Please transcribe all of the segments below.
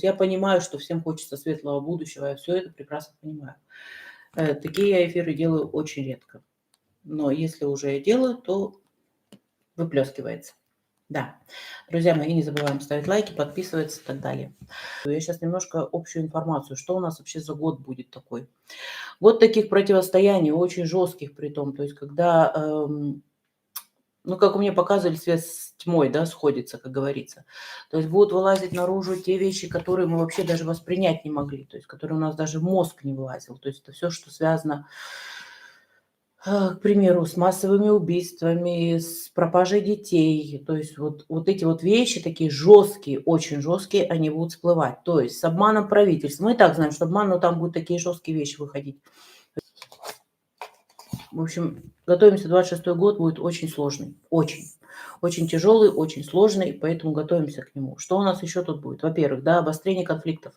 Я понимаю, что всем хочется светлого будущего, я все это прекрасно понимаю. Такие я эфиры делаю очень редко. Но если уже я делаю, то выплескивается. Да. Друзья мои, не забываем ставить лайки, подписываться и так далее. Я сейчас немножко общую информацию, что у нас вообще за год будет такой. Год таких противостояний, очень жестких при том. То есть когда, ну, как мне показывали, свет с тьмой, да, сходится, как говорится. То есть будут вылазить наружу те вещи, которые мы вообще даже воспринять не могли, то есть которые у нас даже в мозг не вылазил. То есть это все, что связано, к примеру, с массовыми убийствами, с пропажей детей. То есть вот эти вот вещи такие жесткие, очень жесткие, они будут всплывать. То есть с обманом правительства. Мы и так знаем, что обман, но там будут такие жесткие вещи выходить. В общем, готовимся, 26-й год будет очень сложный, очень. Очень тяжелый, очень сложный, поэтому готовимся к нему. Что у нас еще тут будет? Во-первых, да, обострение конфликтов.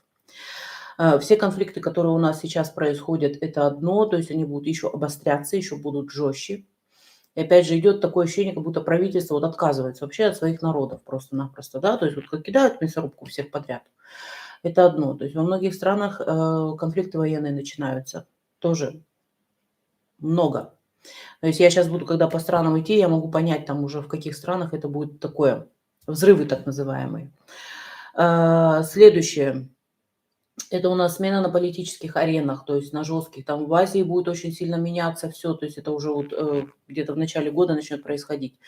Все конфликты, которые у нас сейчас происходят, это одно, то есть они будут еще обостряться, еще будут жестче. И опять же идет такое ощущение, как будто правительство вот отказывается вообще от своих народов просто-напросто, да, то есть вот как кидают в мясорубку всех подряд. Это одно. То есть во многих странах конфликты военные начинаются. Тоже много. То есть я сейчас буду, когда по странам идти, я могу понять там уже, в каких странах это будет такое, взрывы так называемые. Следующее. Это у нас смена на политических аренах, то есть на жестких. Там в Азии будет очень сильно меняться все, то есть это уже вот где-то в начале года начнет происходить.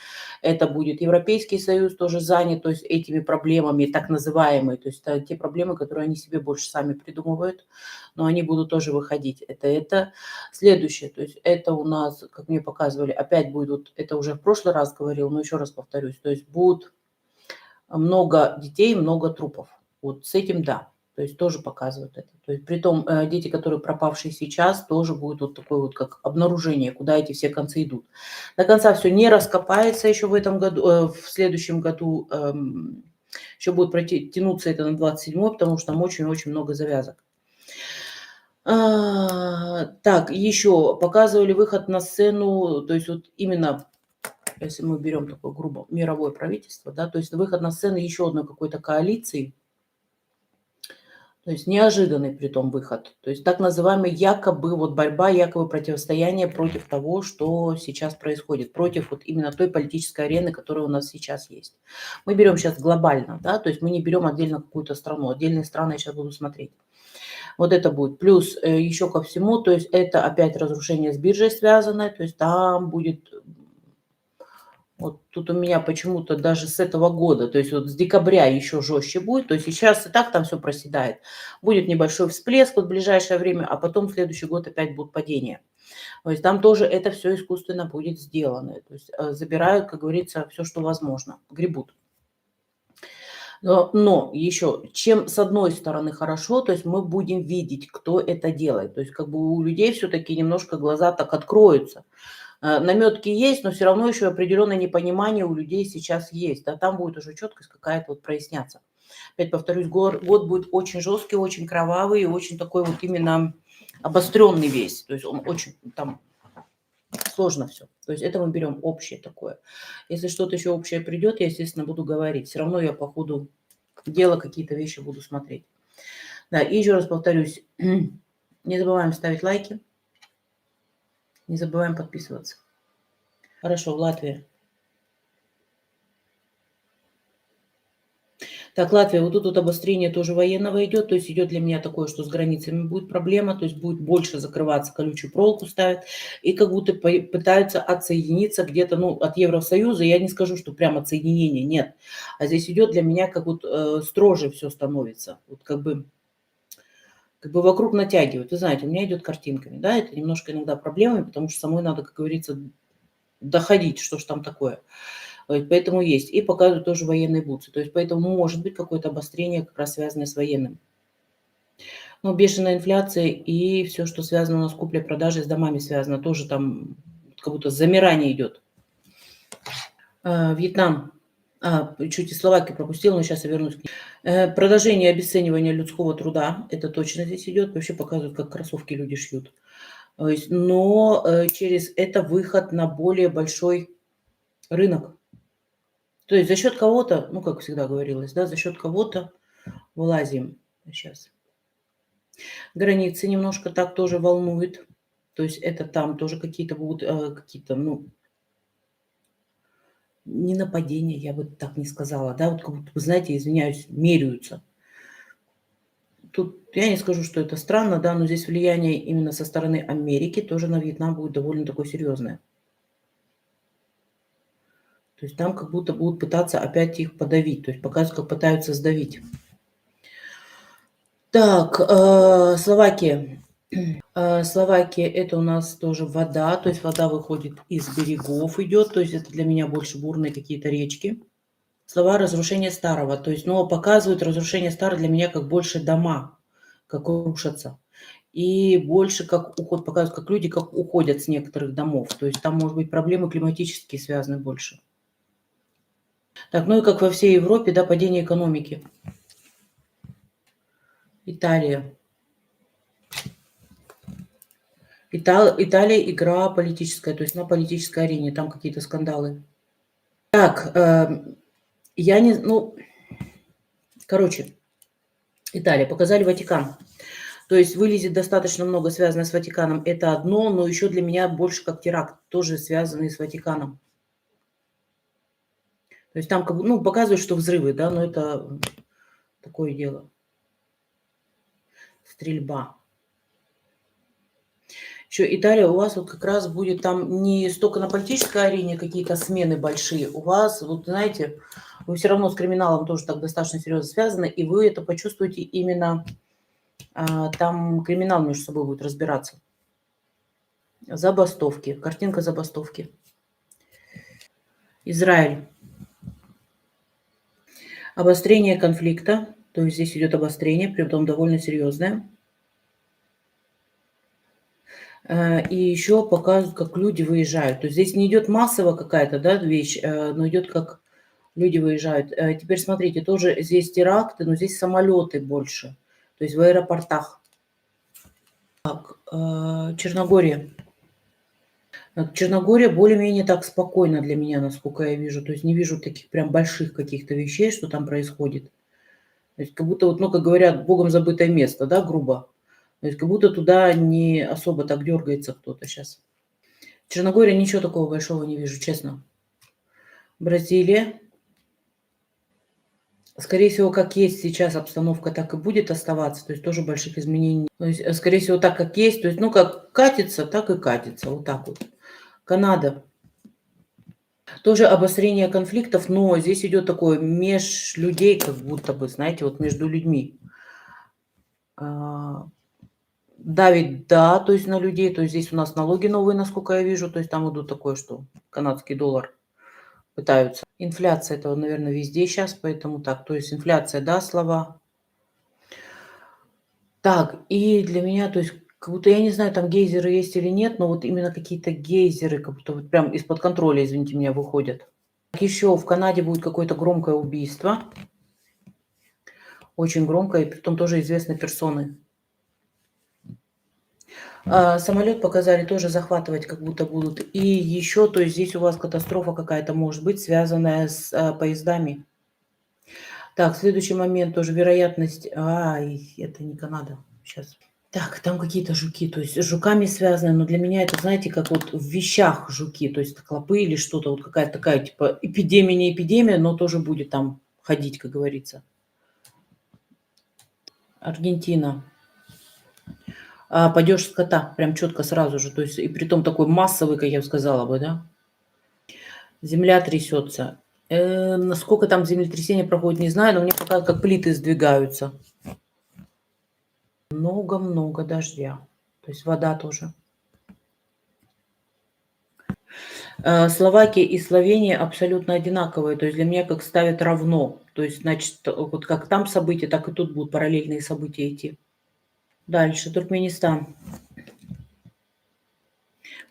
Это будет Европейский Союз тоже занят, то есть этими проблемами так называемые, то есть это те проблемы, которые они себе больше сами придумывают, но они будут тоже выходить. Это. Следующее, то есть это у нас, как мне показывали, опять будет, вот это уже в прошлый раз говорил, но еще раз повторюсь, то есть будет много детей, много трупов. Вот с этим да. То есть тоже показывают это. То есть притом дети, которые пропавшие сейчас, тоже будет вот такое вот как обнаружение, куда эти все концы идут. До конца все не раскопается еще в этом году, в следующем году еще будет тянуться это на 27-й, потому что там очень-очень много завязок. Так, еще показывали выход на сцену, то есть вот именно если мы берем такое грубо мировое правительство, да, то есть выход на сцену еще одной какой-то коалиции, то есть неожиданный притом выход, то есть так называемый якобы вот борьба, якобы противостояние против того, что сейчас происходит, против вот именно той политической арены, которая у нас сейчас есть. Мы берем сейчас глобально, да, то есть мы не берем отдельно какую-то страну, отдельные страны я сейчас буду смотреть. Вот это будет. Плюс еще ко всему, то есть это опять разрушение с биржей связанное, то есть там будет. Вот тут у меня почему-то даже с этого года, то есть вот с декабря еще жестче будет, то есть сейчас и так там все проседает. Будет небольшой всплеск вот в ближайшее время, а потом в следующий год опять будут падения. То есть там тоже это все искусственно будет сделано. То есть забирают, как говорится, все, что возможно, гребут. Но еще, чем с одной стороны хорошо, то есть мы будем видеть, кто это делает. То есть как бы у людей все-таки немножко глаза так откроются. Наметки есть, но все равно еще определенное непонимание у людей сейчас есть. Да, там будет уже четкость какая-то вот проясняться. Опять повторюсь, год будет очень жесткий, очень кровавый и очень такой вот именно обостренный весь. То есть он очень там сложно все. То есть это мы берем общее такое. Если что-то еще общее придет, я, естественно, буду говорить. Все равно я по ходу дела какие-то вещи буду смотреть. Да, и еще раз повторюсь, не забываем ставить лайки. Не забываем подписываться. Хорошо, в Латвии. Так, Латвия, вот тут вот обострение тоже военного идет, то есть идет для меня такое, что с границами будет проблема, то есть будет больше закрываться, колючую проволоку ставят, и как будто пытаются отсоединиться где-то, ну, от Евросоюза, я не скажу, что прям отсоединение, нет, а здесь идет для меня как вот строже все становится, вот как бы вокруг натягивают. Вы знаете, у меня идет картинками, да, это немножко иногда проблемами, потому что самой надо, как говорится, доходить, что ж там такое. Поэтому есть. И показывают тоже военные бутсы. То есть поэтому может быть какое-то обострение, как раз связанное с военным. Но бешеная инфляция и все, что связано у нас с куплей-продажей, с домами связано, тоже там как будто замирание идет. Вьетнам. Чуть и Словакию пропустила, но сейчас я вернусь к ней. Продолжение обесценивания людского труда. Это точно здесь идет. Вообще показывают, как кроссовки люди шьют. То есть, но через это выход на более большой рынок. То есть за счет кого-то, ну, как всегда говорилось, да, за счет кого-то вылазим. Сейчас. Границы немножко так тоже волнует. То есть это там тоже какие-то будут, какие-то, ну, не нападения, я бы так не сказала, да, вот как будто, вы знаете, извиняюсь, меряются. Тут я не скажу, что это странно, да, но здесь влияние именно со стороны Америки тоже на Вьетнам будет довольно такое серьезное. То есть там как будто будут пытаться опять их подавить, то есть показывают, как пытаются сдавить. Так, Словакия. Словакия — это у нас тоже вода, то есть вода выходит из берегов, идет, то есть это для меня больше бурные какие-то речки. Слова разрушения старого, то есть, но показывают разрушение старого для меня как больше дома, как рушатся. И больше как уход, показывают, как люди как уходят с некоторых домов. То есть там, может быть, проблемы климатические связаны больше. Так, ну и как во всей Европе, да, падение экономики. Италия. Италия — игра политическая, то есть на политической арене, там какие-то скандалы. Так, я не, ну, короче, Италия. Показали Ватикан. То есть вылезет достаточно много, связанное с Ватиканом. Это одно, но еще для меня больше как теракт, тоже связанный с Ватиканом. То есть там, как бы, ну, показывают, что взрывы, да, но это такое дело. Стрельба. Еще Италия у вас вот как раз будет там не столько на политической арене какие-то смены большие. У вас, вот знаете, вы все равно с криминалом тоже так достаточно серьезно связаны, и вы это почувствуете именно там криминал между собой будет разбираться. Забастовки. Картинка забастовки. Израиль. Обострение конфликта. То есть здесь идет обострение, притом довольно серьезное. И еще показывают, как люди выезжают. То есть здесь не идет массово какая-то, да, вещь, но идет как люди выезжают. Теперь смотрите, тоже здесь теракты, но здесь самолеты больше. То есть в аэропортах. Так, Черногория. Черногория более-менее так спокойно для меня, насколько я вижу. То есть не вижу таких прям больших каких-то вещей, что там происходит. То есть как будто вот, ну, как говорят, богом забытое место, да, грубо. То есть как будто туда не особо так дергается кто-то сейчас. Черногория — ничего такого большого не вижу, честно. Бразилия. Скорее всего, как есть сейчас обстановка, так и будет оставаться. То есть тоже больших изменений. То есть, скорее всего, так как есть. То есть, ну, как катится, так и катится. Вот так вот. Канада. Тоже обострение конфликтов, но здесь идет такое меж людей, как будто бы, знаете, вот между людьми. А, Давит, да, то есть на людей. То есть здесь у нас налоги новые, насколько я вижу. То есть там идут такое, что канадский доллар пытаются. Инфляция — это, наверное, везде сейчас, поэтому так. То есть инфляция, да, слова. Так, и для меня, то есть как будто, я не знаю, там гейзеры есть или нет, но вот именно какие-то гейзеры как будто вот прям из-под контроля, извините меня, выходят. Еще в Канаде будет какое-то громкое убийство. Очень громкое, и притом тоже известной персоны. Самолет показали, тоже захватывать как будто будут. И еще, то есть здесь у вас катастрофа какая-то может быть, связанная с поездами. Так, следующий момент тоже вероятность. Это не Канада. Сейчас. Так, там какие-то жуки, то есть с жуками связаны, но для меня это, знаете, как вот в вещах жуки, то есть клопы или что-то, вот какая-то такая, типа, эпидемия, не эпидемия, но тоже будет там ходить, как говорится. Аргентина. Падеж скота, прям четко сразу же, то есть и притом такой массовый, как я бы сказала бы, да. Земля трясется. Насколько там землетрясение проходит, не знаю, но мне показывают, как плиты сдвигаются. Много-много дождя, то есть вода тоже. Словакия и Словения абсолютно одинаковые. То есть для меня как ставят равно. То есть, значит, вот как там события, так и тут будут параллельные события идти. Дальше. Туркменистан.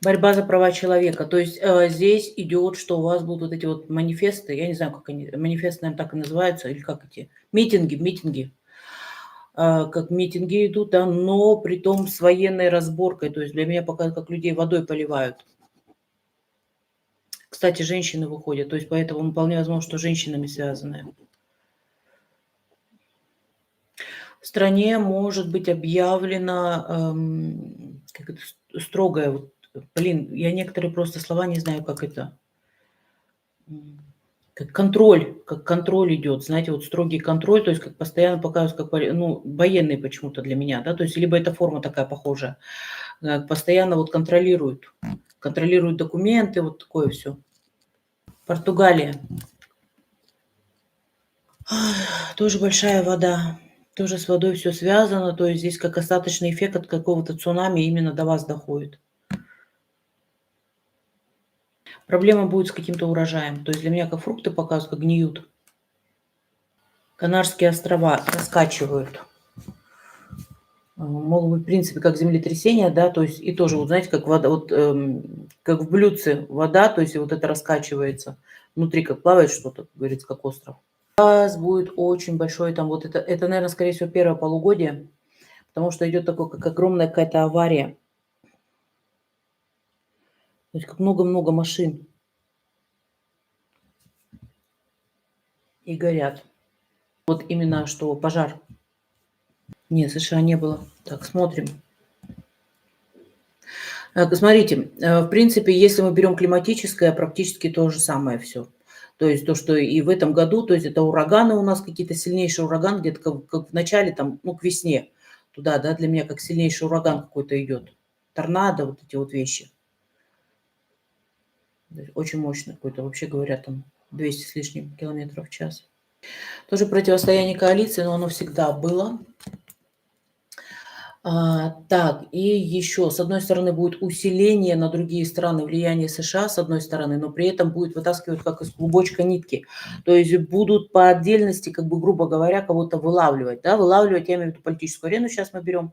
Борьба за права человека. То есть здесь идет, что у вас будут вот эти вот манифесты. Я не знаю, как они. Манифесты, наверное, так и называются. Или как эти? Митинги. Как митинги идут, да, но при том с военной разборкой. То есть для меня пока как людей водой поливают. Кстати, женщины выходят, то есть поэтому вполне возможно, что женщинами связаны. В стране может быть объявлено, как это, строгое, вот, блин, я некоторые просто слова не знаю, как это, м, как контроль идет, знаете, вот строгий контроль, то есть как постоянно показывают, как, ну, военные почему-то для меня, да, то есть либо эта форма такая похожая, постоянно вот контролируют документы, вот такое все. Португалия. Тоже большая вода, тоже с водой все связано, то есть здесь как остаточный эффект от какого-то цунами именно до вас доходит. Проблема будет с каким-то урожаем. То есть для меня как фрукты показывают, как гниют. Канарские острова раскачивают. Могут быть, в принципе, как землетрясение, да, то есть и тоже, вот знаете, как вода, вот, как в блюдце вода, то есть и вот это раскачивается. Внутри как плавает что-то, как говорится, как остров. У вас будет очень большой там вот это, наверное, скорее всего, первое полугодие, потому что идет такое, как огромная какая-то авария. То есть как много-много машин и горят. Вот именно что пожар. Нет, США не было. Так, смотрим. Смотрите, в принципе, если мы берем климатическое, практически то же самое все. То есть то, что и в этом году, то есть это ураганы у нас какие-то, сильнейший ураган где-то как в начале, там, ну, к весне туда, да, для меня как сильнейший ураган какой-то идет. Торнадо, вот эти вот вещи. То есть очень мощный какой-то, вообще говоря, там 200 с лишним километров в час. Тоже противостояние коалиции, но оно всегда было. Так, и еще, с одной стороны, будет усиление на другие страны влияния США, с одной стороны, но при этом будет вытаскивать как из клубочка нитки. То есть будут по отдельности, как бы, грубо говоря, кого-то вылавливать. Да? Вылавливать, я имею в виду политическую арену, сейчас мы берем.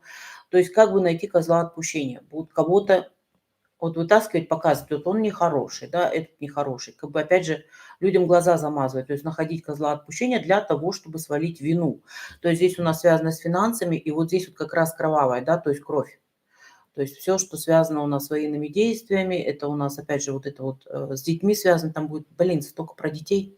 То есть как бы найти козла отпущения. Будут кого-то вот вытаскивать, показывать, вот он нехороший, да, этот нехороший. Как бы опять же людям глаза замазывать, то есть находить козла отпущения для того, чтобы свалить вину. То есть здесь у нас связано с финансами, и вот здесь вот как раз кровавая, да, то есть кровь. То есть все, что связано у нас с военными действиями, это у нас опять же вот это вот с детьми связано, там будет, блин, столько про детей,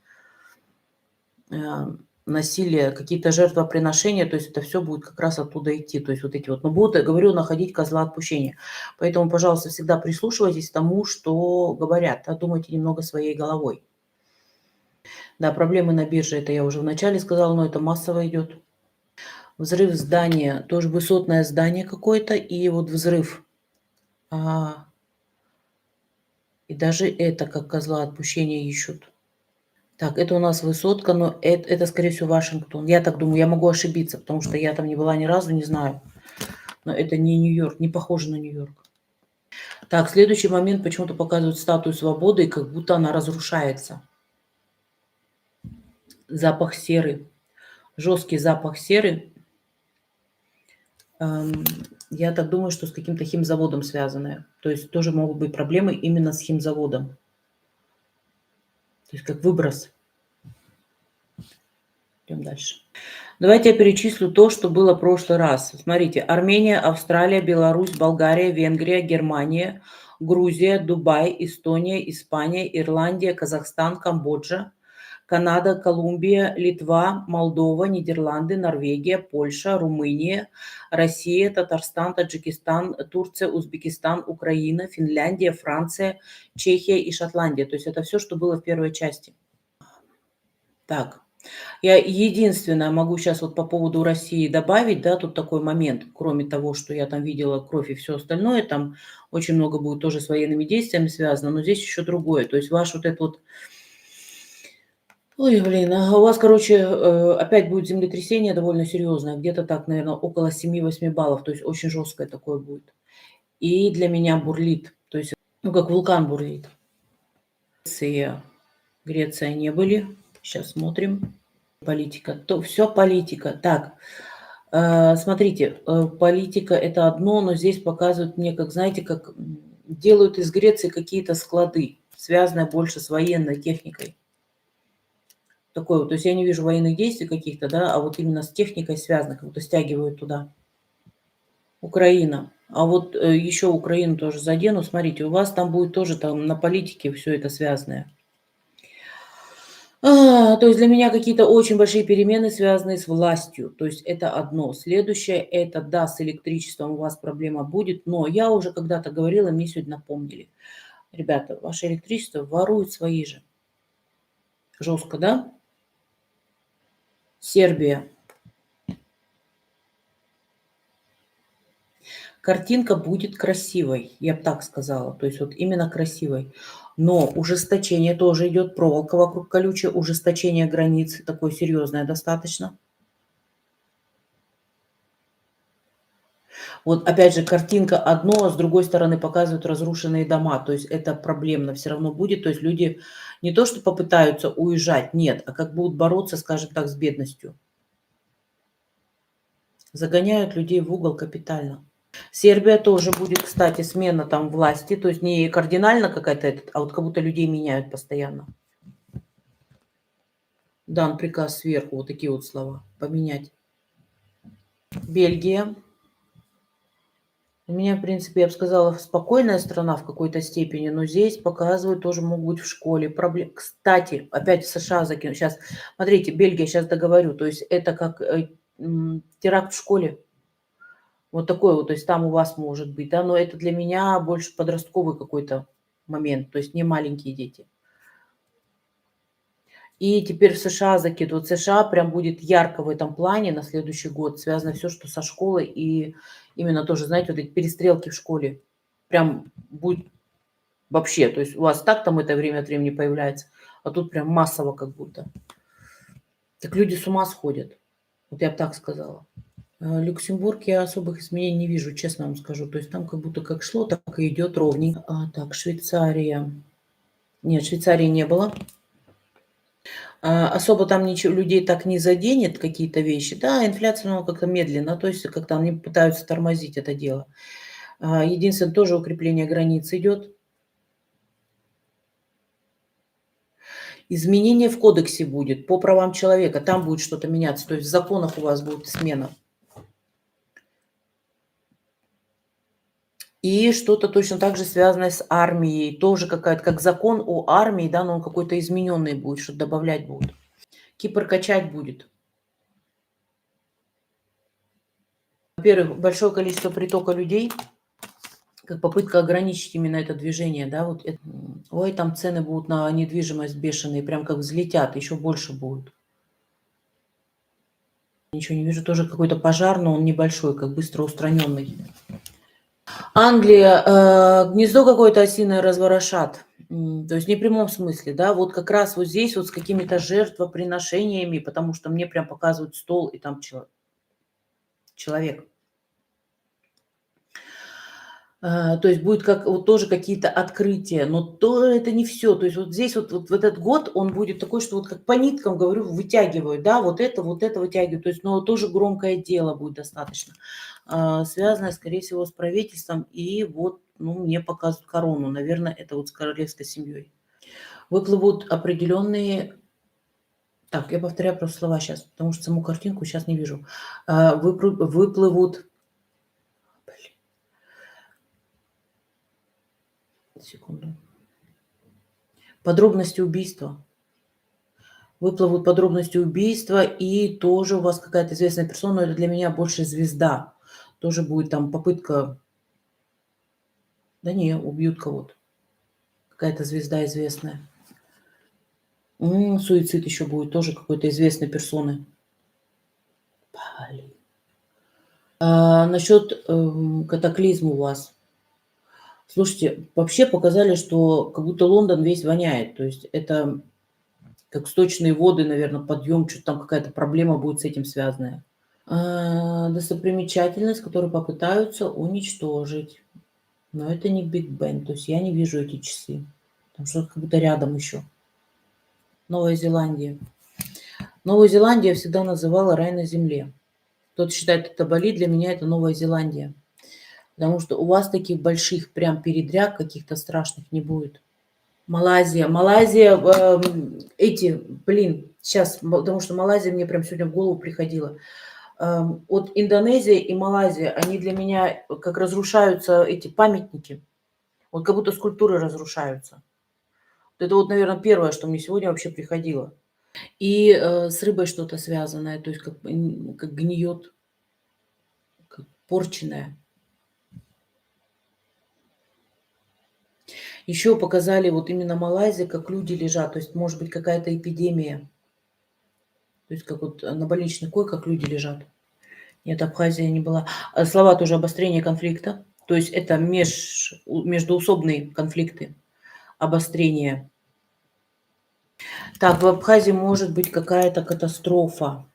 насилие, какие-то жертвоприношения, то есть это все будет как раз оттуда идти. То есть вот эти вот, но будут, я говорю, находить козла отпущения. Поэтому, пожалуйста, всегда прислушивайтесь к тому, что говорят, да, думайте немного своей головой. Да, проблемы на бирже, это я уже вначале сказала, но это массово идет. Взрыв здания, тоже высотное здание какое-то, и вот взрыв. А, и даже это как козла отпущения ищут. Так, это у нас высотка, но это, скорее всего, Вашингтон. Я так думаю, я могу ошибиться, потому что я там не была ни разу, не знаю. Но это не Нью-Йорк, не похоже на Нью-Йорк. Так, следующий момент почему-то показывают статую свободы, и как будто она разрушается. Запах серы. Жесткий запах серы. Я так думаю, что с каким-то химзаводом связанное. То есть тоже могут быть проблемы именно с химзаводом. То есть как выброс. Идем дальше. Давайте я перечислю то, что было в прошлый раз. Смотрите, Армения, Австралия, Беларусь, Болгария, Венгрия, Германия, Грузия, Дубай, Эстония, Испания, Ирландия, Казахстан, Камбоджа, Канада, Колумбия, Литва, Молдова, Нидерланды, Норвегия, Польша, Румыния, Россия, Татарстан, Таджикистан, Турция, Узбекистан, Украина, Финляндия, Франция, Чехия и Шотландия. То есть это все, что было в первой части. Так, я единственное могу сейчас вот по поводу России добавить, да, тут такой момент, кроме того, что я там видела кровь и все остальное, там очень много будет тоже с военными действиями связано, но здесь еще другое. То есть ваш вот этот вот... Ой, блин, у вас, короче, опять будет землетрясение довольно серьезное, где-то так, наверное, около 7-8 баллов, то есть очень жесткое такое будет. И для меня бурлит, то есть, ну, как вулкан бурлит. Греция не были, сейчас смотрим. Политика, то все политика. Так, смотрите, политика- это одно, но здесь показывают мне, как, знаете, как, делают из Греции какие-то склады, связанные больше с военной техникой. Такое вот, то есть я не вижу военных действий каких-то, да, а вот именно с техникой связано, как будто стягивают туда. Украина. А вот, еще Украину тоже задену. Смотрите, у вас там будет тоже там на политике все это связанное. То есть для меня какие-то очень большие перемены, связанные с властью. То есть это одно. Следующее- это да, с электричеством у вас проблема будет, но я уже когда-то говорила, мне сегодня напомнили: "Ребята, ваше электричество воруют свои же". Жестко, да? Сербия. Картинка будет красивой, я бы так сказала. То есть вот именно красивой. Но ужесточение тоже идет, проволока вокруг колючая, ужесточение границ такое серьезное достаточно. Вот опять же, картинка одно, а с другой стороны показывают разрушенные дома. То есть это проблемно все равно будет. То есть люди не то, что попытаются уезжать, нет, а как будут бороться, скажем так, с бедностью. Загоняют людей в угол капитально. Сербия тоже будет, кстати, смена там власти. То есть не кардинально какая-то, а вот как будто людей меняют постоянно. Дан приказ сверху, вот такие вот слова, поменять. Бельгия. У меня, в принципе, я бы сказала, спокойная страна в какой-то степени, но здесь показывают, тоже могут быть в школе. Кстати, опять в США закину. Сейчас, смотрите, Бельгия, сейчас договорю. То есть это как теракт в школе. Вот такой вот, то есть там у вас может быть, да, но это для меня больше подростковый какой-то момент, то есть не маленькие дети. И теперь в США закидывают. США прям будет ярко в этом плане на следующий год. Связано все, что со школой и именно тоже, знаете, вот эти перестрелки в школе. Прям будет вообще. То есть у вас так там это время от времени появляется, а тут прям массово как будто. Так люди с ума сходят. Вот я бы так сказала. Люксембург я особых изменений не вижу, честно вам скажу. То есть там как будто как шло, так и идет ровненько. Так, Швейцария. Нет, Швейцарии не было. Особо там ничего людей так не заденет, какие-то вещи. Да, инфляция, ну, как-то медленно, то есть как-то они пытаются тормозить это дело. Единственное, тоже укрепление границ идет. Изменение в кодексе будет по правам человека, там будет что-то меняться, то есть в законах у вас будет смена. И что-то точно так же связанное с армией, тоже какая-то, как закон о армии, да, но он какой-то измененный будет, что-то добавлять будут. Кипр качать будет. Во-первых, большое количество притока людей, как попытка ограничить именно это движение, да, вот это. Ой, там цены будут на недвижимость бешеные, прям как взлетят, еще больше будут. Ничего не вижу, тоже какой-то пожар, но он небольшой, как быстро устраненный. Англия, гнездо какое-то осиное разворошат. То есть не в прямом смысле, да, вот как раз вот здесь вот с какими-то жертвоприношениями, потому что мне прям показывают стол, и там человек. То есть будет как вот тоже какие-то открытия, но то это не все. То есть вот здесь вот в этот год он будет такой, что вот как по ниткам, говорю, вытягивают, да, вот это вытягивают. То есть, но тоже громкое дело будет достаточно, связанное, скорее всего, с правительством. И вот, ну, мне показывают корону. Наверное, это вот с королевской семьей. Выплывут определенные. Так, я повторяю просто слова сейчас, потому что саму картинку сейчас не вижу. Выплывут. Блин, секунду. Подробности убийства. Выплывут подробности убийства, и тоже у вас какая-то известная персона, но это для меня больше звезда. Тоже будет там попытка. Да не, убьют кого-то. Какая-то звезда известная. Суицид еще будет, тоже какой-то известной персоны. Блин. Насчет катаклизма у вас. Слушайте, вообще показали, что как будто Лондон весь воняет. То есть это как сточные воды, наверное, подъем, что-то там какая-то проблема будет с этим связанная. Достопримечательность, которую попытаются уничтожить. Но это не Биг Бен, то есть я не вижу эти часы. Там что-то как будто рядом еще. Новая Зеландия. Новую Зеландию я всегда называла рай на земле. Кто-то считает это Бали, для меня это Новая Зеландия. Потому что у вас таких больших прям передряг каких-то страшных не будет. Малайзия. Малайзия, эти, блин, сейчас, потому что Малайзия мне прям сегодня в голову приходила. Вот Индонезия и Малайзия, они для меня как разрушаются эти памятники. Вот как будто скульптуры разрушаются. Вот это вот, наверное, первое, что мне сегодня вообще приходило. И с рыбой что-то связанное, то есть как гниет, как порченное. Еще показали вот именно Малайзия, как люди лежат, то есть может быть какая-то эпидемия, то есть как вот на больничных койках люди лежат. Нет, Абхазия не была. Слова тоже обострение конфликта, то есть это междуусобные конфликты, обострение. Так, в Абхазии может быть какая-то катастрофа.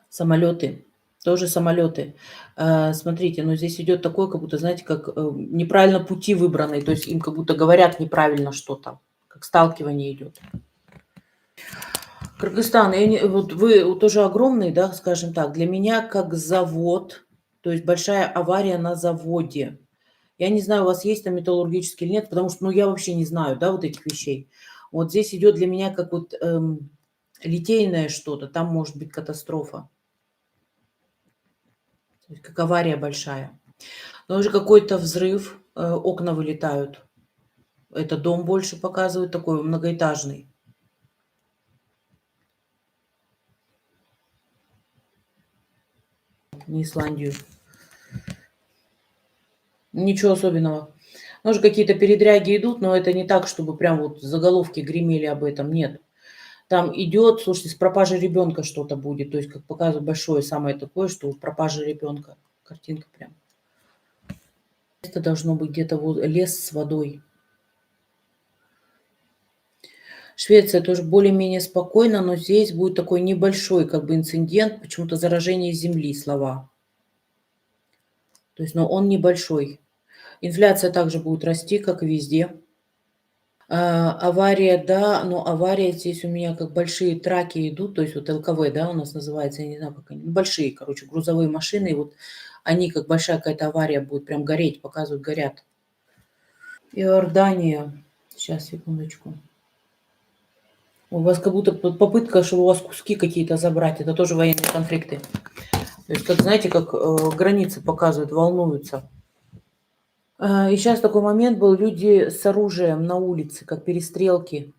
Самолеты, тоже самолеты. Смотрите, но здесь идет такое, как будто, знаете, как неправильно пути выбраны, то есть им как будто говорят неправильно что-то, как сталкивание идет. Кыргызстан, вот вы вот тоже огромный, да, скажем так, для меня как завод, то есть большая авария на заводе. Я не знаю, у вас есть там металлургический или нет, потому что, ну, я вообще не знаю, да, вот этих вещей. Вот здесь идет для меня как вот литейное что-то, там может быть катастрофа, то есть как авария большая. Но уже какой-то взрыв, окна вылетают. Это дом больше показывает, такой многоэтажный. Не Исландию. Ничего особенного. Может, какие-то передряги идут, но это не так, чтобы прям вот заголовки гремели об этом. Нет. Там идет, слушайте, с пропажей ребенка что-то будет. То есть, как показывают, большое самое такое, что пропажа ребенка. Картинка прям. Это должно быть где-то вот лес с водой. Швеция тоже более-менее спокойно, но здесь будет такой небольшой как бы инцидент, почему-то заражение земли, слова. То есть, но он небольшой. Инфляция также будет расти, как и везде. Авария, да, но авария здесь у меня как большие траки идут, то есть вот ЛКВ, да, у нас называется, я не знаю, как они, ну, большие, короче, грузовые машины, и вот они как большая какая-то авария будет прям гореть, показывают, горят. Иордания. Сейчас, секундочку. У вас как будто попытка, чтобы у вас куски какие-то забрать. Это тоже военные конфликты. То есть, как знаете, как границы показывают, волнуются. И сейчас такой момент был, люди с оружием на улице, как перестрелки.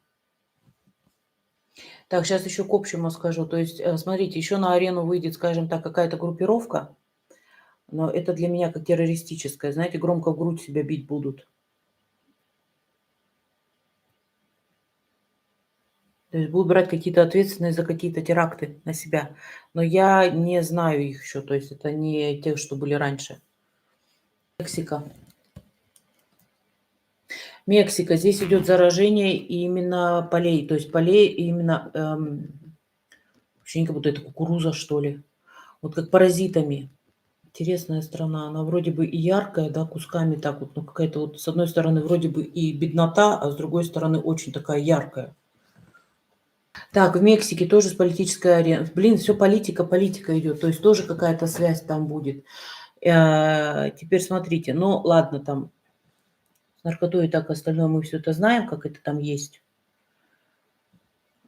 Так, сейчас еще к общему скажу. То есть, смотрите, еще на арену выйдет, скажем так, какая-то группировка, но это для меня как террористическая. Знаете, громко в грудь себя бить будут. То есть будут брать какие-то ответственность за какие-то теракты на себя. Но я не знаю их еще, то есть это не те, что были раньше. Мексика. Мексика. Здесь идет заражение именно полей. То есть полей именно, ощущение, как будто это кукуруза, что ли. Вот как паразитами. Интересная страна. Она вроде бы и яркая, да, кусками так вот, ну какая-то вот с одной стороны вроде бы и беднота, а с другой стороны очень такая яркая. Так, в Мексике тоже с политической арены. Блин, все политика, политика идет, то есть тоже какая-то связь там будет. Теперь смотрите, ну ладно, там с наркотой и так остальное мы все это знаем, как это там есть.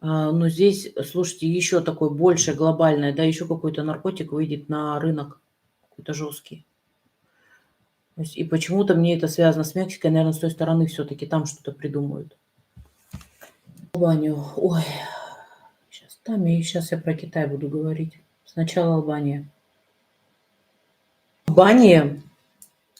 Но здесь, слушайте, еще такое большее, глобальное, да, еще какой-то наркотик выйдет на рынок, какой-то жесткий. То есть, и почему-то мне это связано с Мексикой, наверное, с той стороны все-таки там что-то придумают. Албанию. Ой, сейчас я про Китай буду говорить. Сначала Албания. Албания,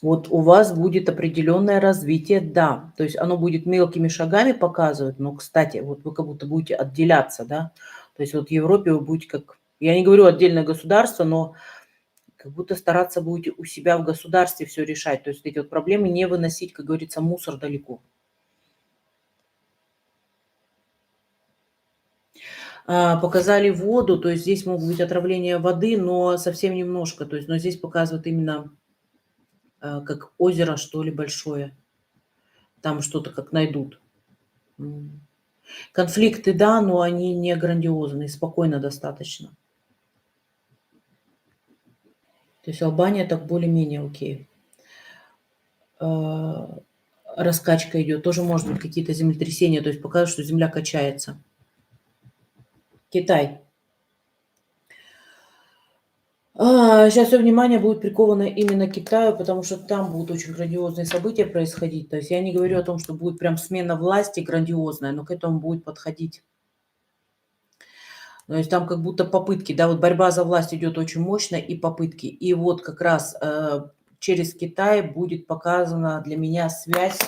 вот у вас будет определенное развитие, да. То есть оно будет мелкими шагами показывать, но, кстати, вот вы как будто будете отделяться, да. То есть вот в Европе вы будете как, я не говорю отдельное государство, но как будто стараться будете у себя в государстве все решать. То есть эти вот проблемы не выносить, как говорится, мусор далеко. Показали воду, то есть здесь могут быть отравления воды, но совсем немножко. То есть, но здесь показывают именно как озеро, что ли, большое. Там что-то как найдут. Конфликты, да, но они не грандиозные, спокойно достаточно. То есть Албания так более-менее окей. Раскачка идет. Тоже может быть какие-то землетрясения, то есть показывают, что земля качается. Китай. Сейчас все внимание будет приковано именно к Китаю, потому что там будут очень грандиозные события происходить. То есть я не говорю о том, что будет прям смена власти грандиозная, но к этому будет подходить. То есть там как будто попытки, да, вот борьба за власть идет очень мощно и попытки. И вот как раз через Китай будет показана для меня связь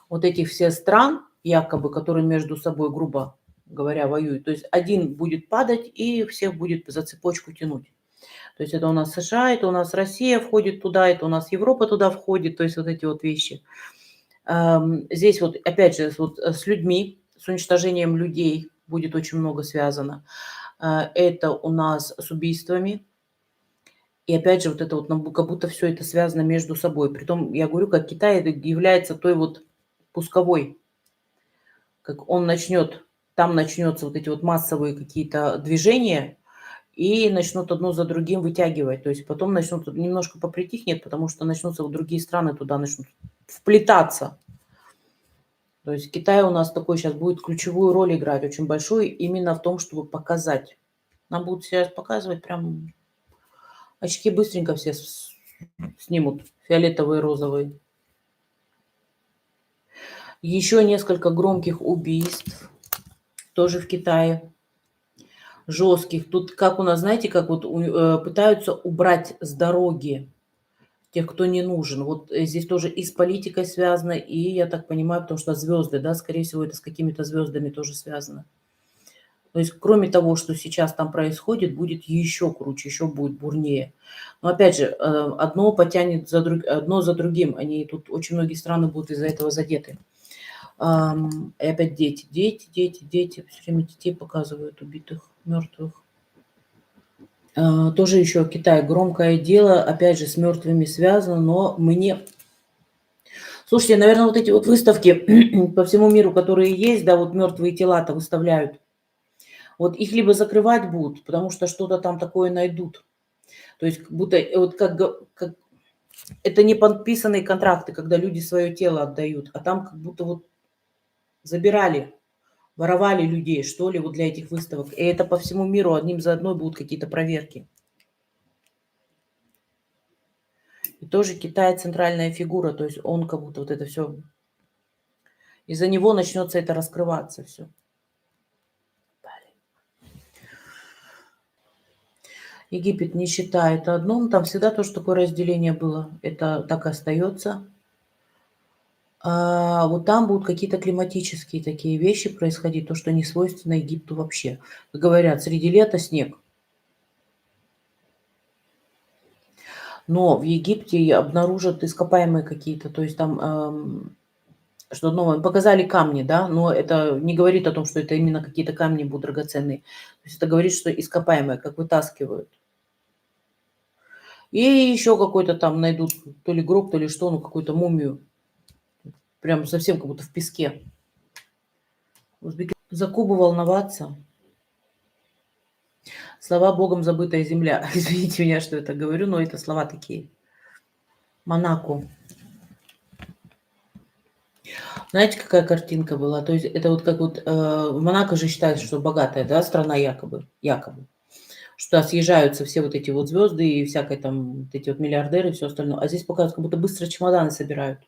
вот этих всех стран, якобы, которые между собой, грубо говоря, воюют. То есть один будет падать и всех будет за цепочку тянуть. То есть это у нас США, это у нас Россия входит туда, это у нас Европа туда входит, то есть вот эти вот вещи. Здесь вот, опять же, вот с людьми, с уничтожением людей будет очень много связано. Это у нас с убийствами. И опять же, вот это вот, как будто все это связано между собой. Притом, я говорю, как Китай это является той вот пусковой, как он начнет, там начнется вот эти вот массовые какие-то движения, и начнут одно за другим вытягивать. То есть потом начнут немножко попритихнет, потому что начнутся вот другие страны туда начнут вплетаться. То есть Китай у нас такой сейчас будет ключевую роль играть, очень большую, именно в том, чтобы показать. Нам будут сейчас показывать прям очки быстренько все снимут, фиолетовые, розовые. Еще несколько громких убийств тоже в Китае. Жестких. Тут как у нас, знаете, как вот пытаются убрать с дороги тех, кто не нужен. Вот здесь тоже и с политикой связано, и, я так понимаю, потому что звезды, да, скорее всего, это с какими-то звездами тоже связано. То есть, кроме того, что сейчас там происходит, будет еще круче, еще будет бурнее. Но опять же, одно потянет одно за другим. Они тут очень многие страны будут из-за этого задеты. И опять дети, дети, дети, дети. Все время детей показывают, убитых, мертвых. Тоже еще Китай. Громкое дело, опять же, с мертвыми связано, но мне... Слушайте, наверное, вот эти вот выставки по всему миру, которые есть, да, вот мертвые тела-то выставляют, вот их либо закрывать будут, потому что что-то там такое найдут. То есть как будто вот как это не подписанные контракты, когда люди свое тело отдают, а там как будто вот забирали, воровали людей, что ли, вот для этих выставок. И это по всему миру одним за одной будут какие-то проверки. И тоже Китай центральная фигура, то есть он как будто вот это все, из-за него начнется это раскрываться все. Египет, нищета – это одно, но там всегда тоже такое разделение было. Это так и остается. Вот там будут какие-то климатические такие вещи происходить, то, что не свойственно Египту вообще. Говорят, среди лета снег. Но в Египте обнаружат ископаемые какие-то, то есть там что новое. Показали камни, да, но это не говорит о том, что это именно какие-то камни будут драгоценные. То есть это говорит, что ископаемые, как вытаскивают. И еще какой-то там найдут, то ли гроб, то ли что, ну какую-то мумию. Прям совсем как будто в песке. За Кубу волноваться. Слова Богом забытая земля. Извините меня, что это говорю, но это слова такие. Монако. Знаете, какая картинка была? То есть это вот как вот Монако же считается, что богатая, да, страна якобы, якобы. Что съезжаются все вот эти вот звезды и всякое там, вот эти вот миллиардеры и все остальное. А здесь показывают, как будто быстро чемоданы собирают.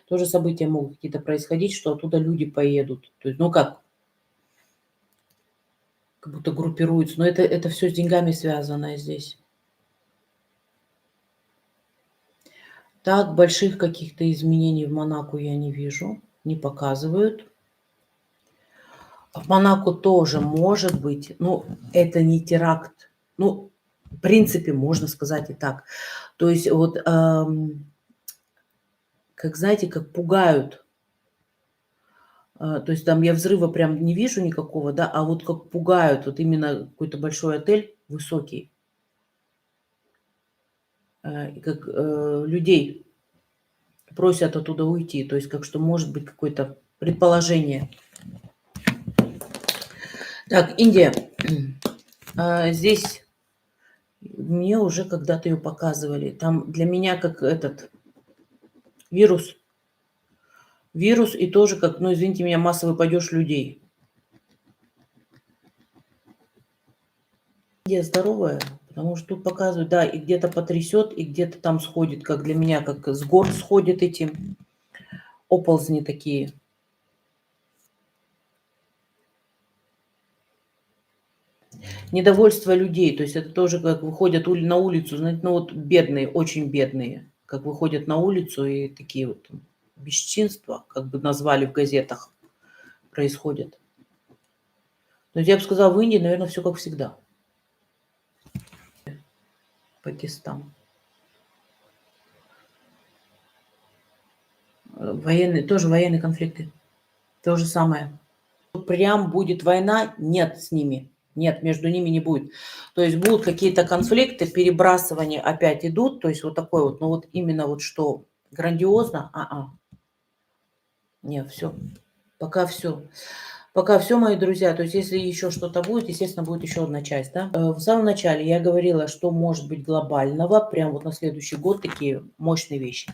Тоже события могут какие-то происходить, что оттуда люди поедут. То есть, ну как будто группируются. Но это все с деньгами связано здесь. Так, больших каких-то изменений в Монако я не вижу, не показывают. В Монако тоже может быть, но это не теракт. Ну, в принципе, можно сказать и так. То есть вот, как знаете, как пугают. То есть там я взрыва прям не вижу никакого, да, а вот как пугают, вот именно какой-то большой отель высокий, и как людей просят оттуда уйти. То есть как что может быть какое-то предположение. Так, Индия. Здесь мне уже когда-то ее показывали. Там для меня как этот вирус. Вирус и тоже как, ну, извините меня, массовый падеж людей. Индия здоровая, Потому что тут показывают, да, и где-то потрясет, и где-то там сходит, как для меня, как с гор сходят эти оползни такие. Недовольство людей, то есть это тоже как выходят на улицу, знаете, ну вот бедные, очень бедные, как выходят на улицу и такие вот бесчинства, как бы назвали в газетах, происходят. То есть я бы сказала, в Индии, наверное, все как всегда. Пакистан. Военные, тоже военные конфликты. То же самое. Прям будет война? Нет с ними. Нет, между ними не будет. То есть будут какие-то конфликты, перебрасывания опять идут. То есть вот такой вот, ну вот именно вот что грандиозно, нет, все. Пока все. Пока все, мои друзья. То есть если еще что-то будет, естественно, будет еще одна часть, да. В самом начале я говорила, что может быть глобального, прям вот на следующий год такие мощные вещи.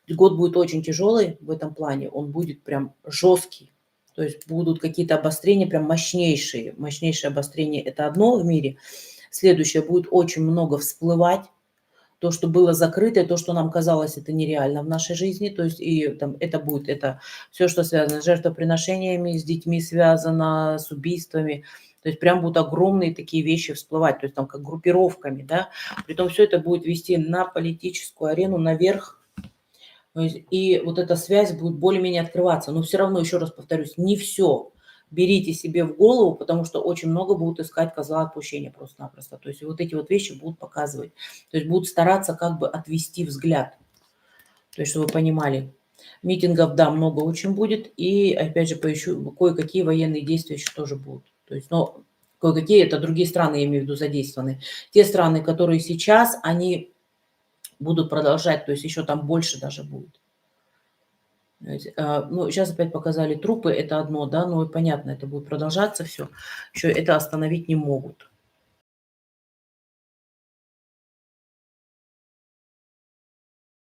Год будет очень тяжелый в этом плане, он будет прям жесткий. То есть будут какие-то обострения прям мощнейшие. Мощнейшее обострение – это одно в мире. Следующее – будет очень много всплывать. То, что было закрыто, то, что нам казалось это нереально в нашей жизни. То есть и там это будет, это все, что связано с жертвоприношениями, с детьми связано, с убийствами. То есть прям будут огромные такие вещи всплывать, то есть там как группировками, да. Притом все это будет вести на политическую арену, наверх. То есть, и вот эта связь будет более-менее открываться. Но все равно, еще раз повторюсь, не все берите себе в голову, потому что очень много будут искать козла отпущения просто-напросто. То есть вот эти вот вещи будут показывать. То есть будут стараться как бы отвести взгляд. То есть, чтобы вы понимали. Митингов, да, много очень будет. И, опять же, поищу, кое-какие военные действия еще тоже будут. То есть, но кое-какие, это другие страны, я имею в виду, задействованы. Те страны, которые сейчас, они будут продолжать, то есть еще там больше даже будет. Ну, сейчас опять показали трупы, это одно, да, ну и понятно, это будет продолжаться все. Еще это остановить не могут.